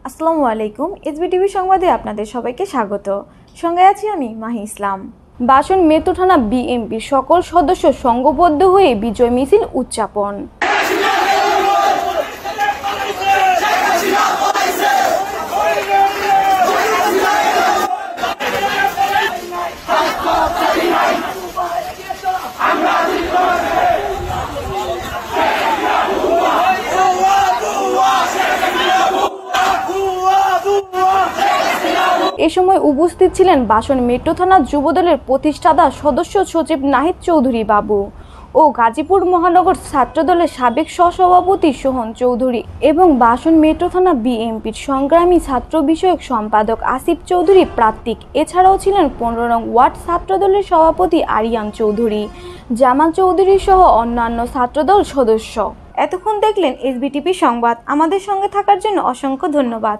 আসসালামু আলাইকুম। এসবিটিভি সংবাদে আপনাদের সবাইকে স্বাগত। সঙ্গে আছি আমি মাহি ইসলাম। বাসন মেট্রো থানা বিএনপির সকল সদস্য সংঘবদ্ধ হয়ে বিজয় মিছিল উদযাপন। এ সময় উপস্থিত ছিলেন বাসন মেট্রো থানা যুবদলের প্রতিষ্ঠাতা সদস্য সচিব নাহিদ চৌধুরী বাবু ও গাজীপুর মহানগর ছাত্রদলের সাবেক সহসভাপতি সোহন চৌধুরী এবং বাসন মেট্রো থানা বিএনপির সংগ্রামী ছাত্র বিষয়ক সম্পাদক আসিফ চৌধুরী প্রাত্তিক। এছাড়াও ছিলেন 15 নং ওয়ার্ড ছাত্রদলের সভাপতি আরিয়ান চৌধুরী, জামাল চৌধুরী সহ অন্যান্য ছাত্রদল সদস্য। এতক্ষণ দেখলেন এসবিটিভি সংবাদ। আমাদের সঙ্গে থাকার জন্য অসংখ্য ধন্যবাদ।